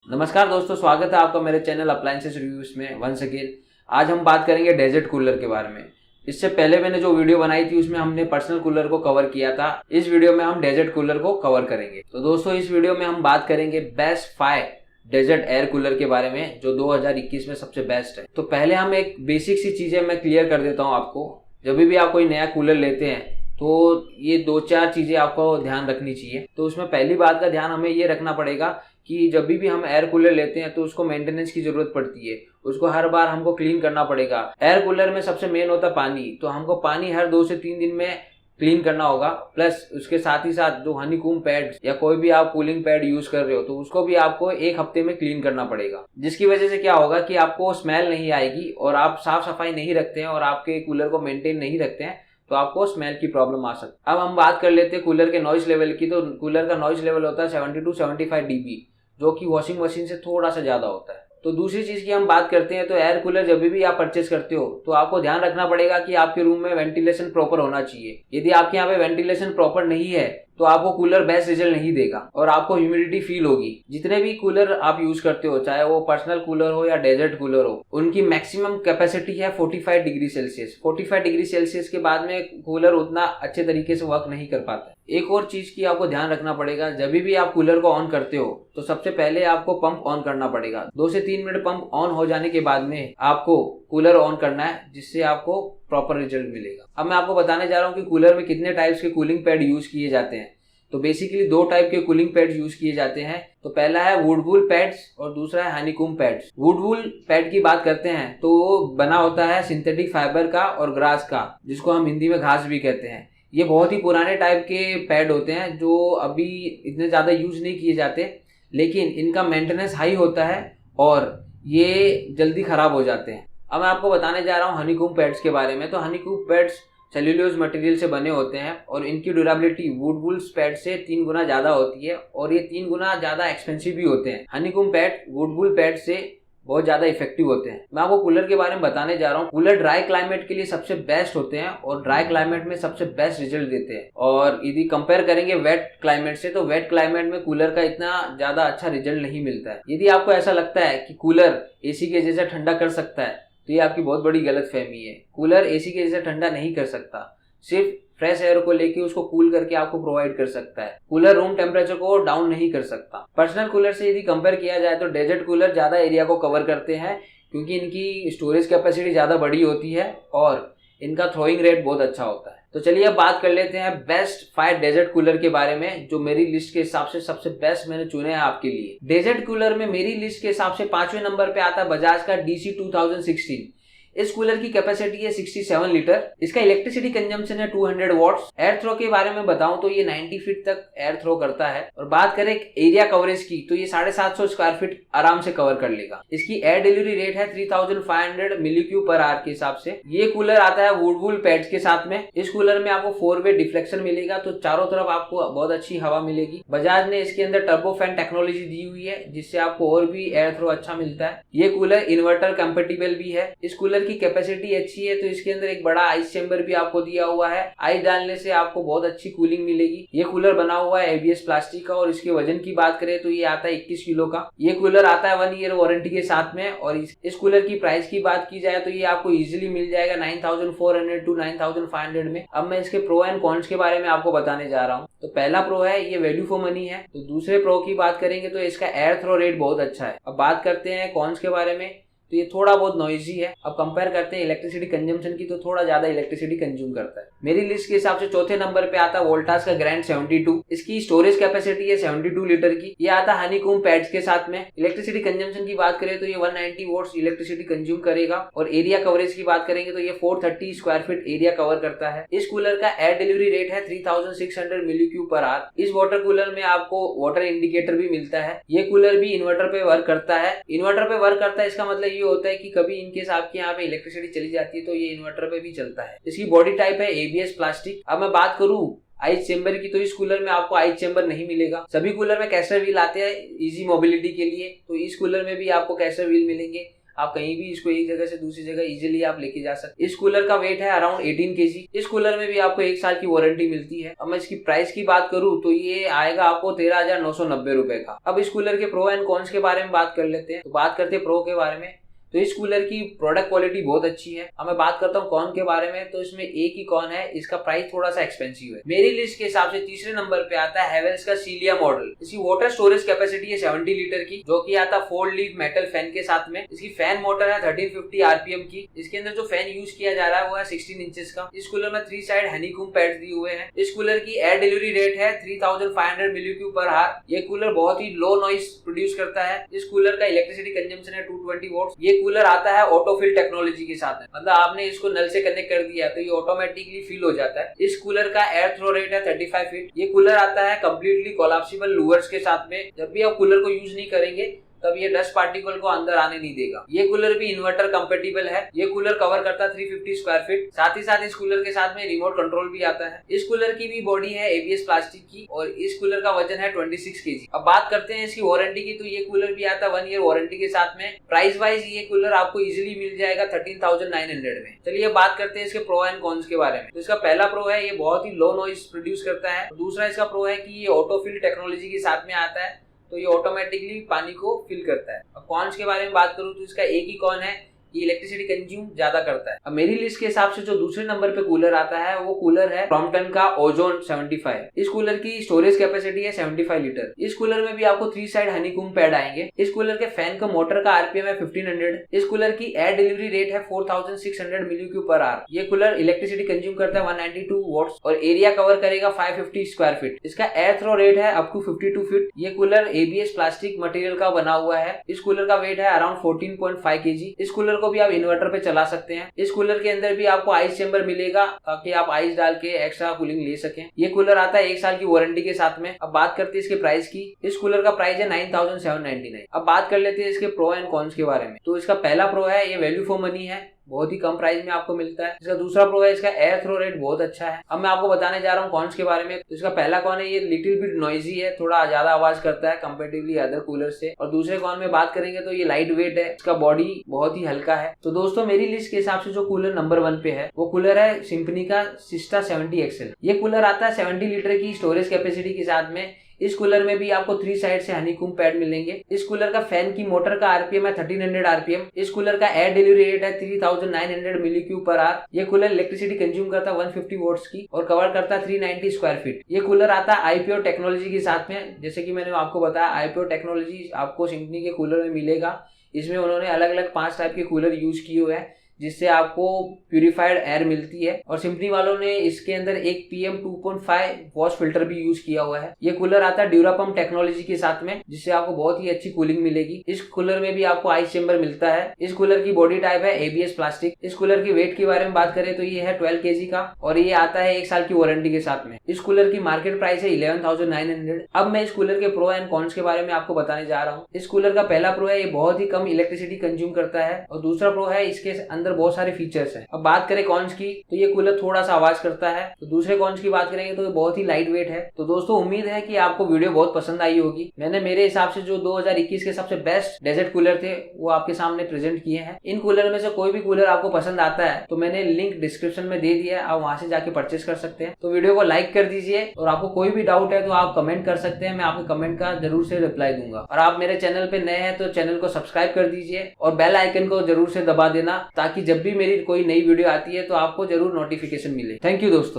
नमस्कार दोस्तों, स्वागत है आपका मेरे चैनल अप्लायंसेस रिव्यूज में वंस अगेन। आज हम बात करेंगे डेजर्ट कूलर के बारे में। इससे पहले मैंने जो वीडियो बनाई थी उसमें हमने पर्सनल कूलर को कवर किया था। इस वीडियो में हम डेजर्ट कूलर को कवर करेंगे। तो दोस्तों, इस वीडियो में हम बात करेंगे बेस्ट 5 डेजर्ट एयर कूलर के बारे में जो 2021 में सबसे बेस्ट है। तो पहले हम एक बेसिक सी चीजें मैं क्लियर कर देता हूँ आपको। जब भी आप कोई नया कूलर लेते हैं तो ये 2-4 चीजें आपको ध्यान रखनी चाहिए। तो उसमें पहली बात का ध्यान हमें ये रखना पड़ेगा कि जब भी हम एयर कूलर लेते हैं तो उसको मेंटेनेंस की जरूरत पड़ती है। उसको हर बार हमको क्लीन करना पड़ेगा। एयर कूलर में सबसे मेन होता है पानी, तो हमको पानी हर 2 से 3 दिन में क्लीन करना होगा। प्लस उसके साथ ही साथ जो हनीकॉम्ब पैड या कोई भी आप कूलिंग पैड यूज कर रहे हो तो उसको भी आपको 1 हफ्ते में क्लीन करना पड़ेगा। जिसकी वजह से क्या होगा कि आपको स्मेल नहीं आएगी। और आप साफ सफाई नहीं रखते हैं और आपके कूलर को मेंटेन नहीं रखते हैं तो आपको स्मेल की प्रॉब्लम आ सकती है। अब हम बात कर लेते हैं कूलर के नॉइज लेवल की। तो कूलर का नॉइज लेवल होता है 70 से 75 dB, जो कि वॉशिंग मशीन से थोड़ा सा ज्यादा होता है। तो दूसरी चीज की हम बात करते हैं तो एयर कूलर जब भी आप परचेस करते हो तो आपको ध्यान रखना पड़ेगा कि आपके रूम में वेंटिलेशन प्रॉपर होना चाहिए। यदि आपके यहाँ पे वेंटिलेशन प्रॉपर नहीं है तो आपको कूलर बेस्ट रिजल्ट नहीं देगा और आपको ह्यूमिडिटी फील होगी। जितने भी कूलर आप यूज करते हो, चाहे वो पर्सनल कूलर हो या डेजर्ट कूलर हो, उनकी मैक्सिमम कैपेसिटी है 45 डिग्री सेल्सियस। 45 डिग्री सेल्सियस के बाद में कूलर उतना अच्छे तरीके से वर्क नहीं कर पाता। एक और चीज की आपको ध्यान रखना पड़ेगा, जब भी आप कूलर को ऑन करते हो तो सबसे पहले आपको पंप ऑन करना पड़ेगा। 2 से 3 मिनट पंप ऑन हो जाने के बाद में आपको कूलर ऑन करना है, जिससे आपको प्रॉपर रिजल्ट मिलेगा। अब मैं आपको बताने जा रहा हूँ कि कूलर में कितने टाइप्स के कूलिंग पैड यूज किए जाते हैं। तो बेसिकली 2 टाइप के कूलिंग पैड्स यूज किए जाते हैं। तो पहला है वुडवूल पैड्स और दूसरा है हनीकॉम्ब पैड्स। वुडवूल पैड की बात करते हैं तो वो बना होता है सिंथेटिक फाइबर का और ग्रास का, जिसको हम हिंदी में घास भी कहते हैं। ये बहुत ही पुराने टाइप के पैड होते हैं जो अभी इतने ज्यादा यूज नहीं किए जाते, लेकिन इनका मेंटेनेंस हाई होता है और ये जल्दी खराब हो जाते हैं। अब मैं आपको बताने जा रहा हूँ हनीकॉम्ब पैड्स के बारे में। तो हनीकॉम्ब पैड्स सेल्यूलोज मटेरियल से बने होते हैं और इनकी ड्यूरेबिलिटी वुडवूल पैड से 3 गुना ज्यादा होती है और ये 3 गुना ज्यादा एक्सपेंसिव भी होते हैं। हनीकॉम्ब पैड वुडवूल पैड से बहुत ज्यादा इफेक्टिव होते हैं। मैं आपको कूलर के बारे में बताने जा रहा हूँ। कूलर ड्राई क्लाइमेट के लिए सबसे बेस्ट होते हैं और ड्राई क्लाइमेट में सबसे बेस्ट रिजल्ट देते हैं। और यदि कंपेयर करेंगे वेट क्लाइमेट से तो वेट क्लाइमेट में कूलर का इतना ज्यादा अच्छा रिजल्ट नहीं मिलता है। यदि आपको ऐसा लगता है कि कूलर एसी के जैसा ठंडा कर सकता है तो ये आपकी बहुत बड़ी गलतफहमी है। कूलर एसी के जैसा ठंडा नहीं कर सकता, सिर्फ फ्रेश एयर को लेके उसको कूल करके आपको प्रोवाइड कर सकता है। कूलर रूम टेम्परेचर को डाउन नहीं कर सकता। पर्सनल कूलर से यदि कंपेयर किया जाए तो डेजर्ट कूलर ज्यादा एरिया को कवर करते हैं क्योंकि इनकी स्टोरेज कैपेसिटी ज्यादा बड़ी होती है और इनका थ्रोइंग रेट बहुत अच्छा होता है। तो चलिए अब बात कर लेते हैं बेस्ट 5 डेजर्ट कूलर के बारे में, जो मेरी लिस्ट के हिसाब से सबसे बेस्ट मैंने चुने हैं आपके लिए। डेजर्ट कूलर में मेरी लिस्ट के हिसाब से 5वें नंबर पे आता है बजाज का DC 2016। इस कूलर की कैपेसिटी है 67 लीटर। इसका इलेक्ट्रिसिटी कंजम्पशन है 200 वॉट्स। एयर थ्रो के बारे में बताऊं तो ये 90 फीट तक एयर थ्रो करता है। और बात करें एरिया कवरेज की तो ये 750 स्क्वायर फीट आराम से कवर कर लेगा। इसकी एयर डिलीवरी रेट है 3500 मिलीक्यूब पर आवर के हिसाब से। ये कूलर आता है वुडवूल पैड्स के साथ में। इस कूलर में आपको 4 वे डिफ्लेक्शन मिलेगा, तो चारों तरफ आपको बहुत अच्छी हवा मिलेगी। बजाज ने इसके अंदर टर्बो फैन टेक्नोलॉजी दी हुई है, जिससे आपको और भी एयर थ्रो अच्छा मिलता है। ये कूलर इन्वर्टर कंपेटिबल भी है। इस कूलर की कैपेसिटी अच्छी है तो इसके अंदर एक बड़ा आइस चेंबर भी आपको दिया हुआ है। आइस डालने से आपको बहुत अच्छी कूलिंग मिलेगी। ये कूलर बना हुआ है ABS प्लास्टिक का और इसके वजन की बात करें तो ये आता है 21 किलो का। ये कूलर आता है 1 ईयर वारंटी के साथ में। और इस कूलर की प्राइस की बात की जाए तो ये आपको इजीली मिल जाएगा 9400 टू 9500 में। अब मैं इसके प्रो एंड कॉन्स के बारे में आपको बताने जा रहा हूँ। तो पहला प्रो है ये वैल्यू फॉर मनी है। तो दूसरे प्रो की बात करेंगे तो इसका एयर थ्रो रेट बहुत अच्छा है। अब बात करते हैं कॉन्स के बारे में तो ये थोड़ा बहुत नॉइजी है। अब कंपेयर करते हैं इलेक्ट्रिसिटी कंजम्पशन की तो थोड़ा ज्यादा इलेक्ट्रिसिटी कंज्यूम करता है। मेरी लिस्ट के हिसाब से चौथे नंबर पे आता है वोल्टास का ग्रैंड 72। इसकी स्टोरेज कैपेसिटी है 72 लीटर की। ये आता है हनीकॉम्ब पैड्स के साथ में। इलेक्ट्रिसिटी कंजम्पशन की बात करें तो ये 190 वोल्ट्स इलेक्ट्रिसिटी कंज्यूम करेगा। और एरिया कवरेज की बात करेंगे तो ये 430 स्क्वायर फीट एरिया कवर करता है। इस कूलर का एयर डिलीवरी रेट है 3600 मिलीक्यूब पर आवर। इस वाटर कूलर में आपको वाटर इंडिकेटर भी मिलता है। ये कूलर भी इन्वर्टर पे वर्क करता है। इन्वर्टर पे वर्क करता है इसका मतलब ये होता है कि कभी इनकेस आपके यहाँ पे इलेक्ट्रिसिटी चली जाती है तो ये इन्वर्टर पे भी चलता है। इसकी बॉडी टाइप है ABS प्लास्टिक। अब मैं बात करूं आइस चेंबर की तो इस कूलर में आपको आइस चेंबर नहीं मिलेगा। सभी कूलर में कैस्टर व्हील आते हैं इजी मोबिलिटी के लिए, तो इस कूलर में भी आपको कैस्टर व्हील मिलेंगे। आप कहीं भी इसको एक जगह से दूसरी जगह इजीली आप लेके जा सकते। इस कूलर का वेट है अराउंड 18 kg। इस कूलर में भी आपको 1 साल की वारंटी मिलती है। अब मैं इसकी प्राइस की बात करूं तो ये आएगा आपको 13,990 रुपए का। अब इस कूलर के प्रो एंड कॉन्स के बारे में बात कर लेते हैं। तो बात करते हैं प्रो के बारे में। तो इस कूलर की प्रोडक्ट क्वालिटी बहुत अच्छी है। अब मैं बात करता हूँ कॉन के बारे में, तो इसमें एक ही कॉन है, इसका प्राइस थोड़ा सा एक्सपेंसिव है। मेरी लिस्ट के हिसाब से तीसरे नंबर पे आता है हेवेल्स का सीलिया मॉडल। इसकी वाटर स्टोरेज कैपेसिटी है 70 लीटर की, जो कि आता है 4 लीफ मेटल फैन के साथ में। इसकी फैन मोटर है 1350 आरपीएम की। इसके अंदर जो फैन यूज किया जा रहा है वो है 16 इंचेस का। इस कूलर में 3 साइड हनीकॉम्ब पैड्स दिए हुए हैं। इस कूलर की एयर डिलीवरी रेट है 3500 मिलीक्यूब पर आवर। ये कूलर बहुत ही लो नॉइस प्रोड्यूस करता है। इस कूलर का इलेक्ट्रिसिटी कंजम्पशन है 220 वॉट्स। ये कूलर आता है ऑटोफिल टेक्नोलॉजी के साथ में, मतलब आपने इसको नल से कनेक्ट कर दिया तो ये ऑटोमेटिकली फिल हो जाता है। इस कूलर का एयर थ्रो रेट है 35 फीट। ये कूलर आता है कंप्लीटली कोलैप्सिबल लूवर्स के साथ में। जब भी आप कूलर को यूज नहीं करेंगे तब ये डस्ट पार्टिकल को अंदर आने नहीं देगा। ये कूलर भी इन्वर्टर कंपेटिबल है। ये कूलर कवर करता है 350 स्क्वायर फीट। साथ ही साथ इस कूलर के साथ में रिमोट कंट्रोल भी आता है। इस कूलर की भी बॉडी है एबीएस प्लास्टिक की और इस कूलर का वजन है 26 kg। अब बात करते हैं इसकी वारंटी की, तो ये कूलर भी आता है 1 ईयर वारंटी के साथ में। प्राइस वाइज ये कूलर आपको इजिली मिल जाएगा 13,900 में। चलिए बात करते हैं इसके प्रो एंड कॉन्स के बारे में। तो इसका पहला प्रो है, ये बहुत ही लो नॉइस प्रोड्यूस करता है। दूसरा इसका प्रो है कि ये ऑटोफिल टेक्नोलॉजी के साथ में आता है, तो ये ऑटोमेटिकली पानी को फिल करता है। अब कॉन्स के बारे में बात करूं तो इसका एक ही कॉन है, ये इलेक्ट्रिसिटी कंज्यूम ज्यादा करता है। अब मेरी लिस्ट के हिसाब से जो दूसरे नंबर पे कूलर आता है वो कूलर है क्रॉम्पटन का ओजोन 75। इस कूलर की स्टोरेज कैपेसिटी है 75 लीटर। इस कूलर में भी आपको 3 साइड हनीकॉम्ब पैड आएंगे। इस कूलर के फैन का मोटर का आरपीएम है 1500। इस कूलर की एयर डिलीवरी रेट है 4600 मिलीक्यूब पर आवर। ये कूलर इलेक्ट्रिसिटी कंज्यूम करता है 192 वॉट्स और एरिया कवर करेगा 550 स्क्वायर फीट। इसका एयर थ्रो रेट है अप टू 52 फीट। ये कूलर एबीएस प्लास्टिक मटेरियल का बना हुआ है। इस कूलर का वेट है अराउंड 14.5 kg। इस कूलर को भी आप इन्वर्टर पे चला सकते हैं। इस कूलर के अंदर भी आपको आइस चेंबर मिलेगा ताकि आप आइस डाल के एक्स्ट्रा कूलिंग ले सकें। ये कूलर आता है 1 साल की वारंटी के साथ में। अब बात करते हैं इसके प्राइस की। इस कूलर का प्राइस है 9,799। अब बात कर लेते हैं इसके प्रो एंड कॉन्स के बारे में। तो इसका पहला प्रो है, ये वैल्यू फॉर मनी है, बहुत ही कम प्राइस में आपको मिलता है। इसका दूसरा प्रो है, इसका एयर थ्रो रेट बहुत अच्छा है। अब मैं आपको बताने जा रहा हूँ कॉन्स के बारे में। तो इसका पहला कॉन है, ये लिटिल बिट नॉइजी है, थोड़ा ज्यादा आवाज करता है कंपेरेटिवली अदर कूलर से। और दूसरे कॉन में बात करेंगे तो ये लाइट वेट है, इसका बॉडी बहुत ही हल्का है। तो दोस्तों मेरी लिस्ट के हिसाब से जो कूलर नंबर 1 पे है वो कूलर है सिम्फनी का सिस्टा 70 XL। ये कूलर आता है 70 लीटर की स्टोरेज कैपेसिटी के साथ में। इस कूलर में भी आपको 3 साइड से हनीकॉम्ब पैड मिलेंगे। इस कूलर का फैन की मोटर का आरपीएम है 1300 आरपीएम। इस कूलर का एयर डिलीवरी रेट है 3900 मिलीक्यूब पर आवर। ये कूलर इलेक्ट्रिसिटी कंज्यूम करता है 150 वॉट्स की और कवर करता है 390 स्क्वायर फीट। ये कूलर आता है आईपीओ टेक्नोलॉजी के साथ में। जैसे कि मैंने आपको बताया, आईपीओ टेक्नोलॉजी आपको सिम्फनी के कूलर में मिलेगा। इसमें उन्होंने अलग अलग 5 टाइप के कूलर यूज किए हुए हैं जिससे आपको प्यूरिफाइड एयर मिलती है। और सिम्फनी वालों ने इसके अंदर एक PM 2.5 वॉश फिल्टर भी यूज किया हुआ है। ये कूलर आता है ड्यूरापम्प टेक्नोलॉजी के साथ में, जिससे आपको बहुत ही अच्छी कूलिंग मिलेगी। इस कूलर में भी आपको आइस चेंबर मिलता है। इस कूलर की बॉडी टाइप है एबीएस प्लास्टिक। इस कूलर की वेट के बारे में बात करें तो ये है 12 kg का और ये आता है 1 साल की वारंटी के साथ में। इस कूलर की मार्केट प्राइस है 11,900। अब मैं इस कूलर के प्रो एंड कॉन्स के बारे में आपको बताने जा रहा हूँ। इस कूलर का पहला प्रो है, ये बहुत ही कम इलेक्ट्रिसिटी कंज्यूम करता है और दूसरा प्रो है, इसके अंदर बहुत सारे फीचर्स है। अब बात करें कॉन्स की तो ये कूलर थोड़ा सा आवाज करता है। तो दूसरे कॉन्स की बात करेंगे तो ये बहुत ही लाइट वेट है। तो दोस्तों उम्मीद है कि आपको वीडियो बहुत पसंद आई होगी। मैंने मेरे हिसाब से जो 2021 के सबसे बेस्ट डेजर्ट कूलर थे वो आपके सामने प्रेजेंट किए हैं। इन कूलर में से कोई भी कूलर आपको पसंद आता है तो मैंने लिंक डिस्क्रिप्शन में दे दिया है, आप वहां से जाके परचेस कर सकते हैं। तो वीडियो को लाइक कर दीजिए और आपको कोई भी डाउट है तो आप कमेंट कर सकते हैं, मैं आपके कमेंट का जरूर से रिप्लाई दूंगा। और आप मेरे चैनल पे नए हैं तो चैनल को सब्सक्राइब कर दीजिए और बेल आइकन को जरूर से दबा देना ताकि जब भी मेरी कोई नई वीडियो आती है तो आपको जरूर नोटिफिकेशन मिले। थैंक यू दोस्तों।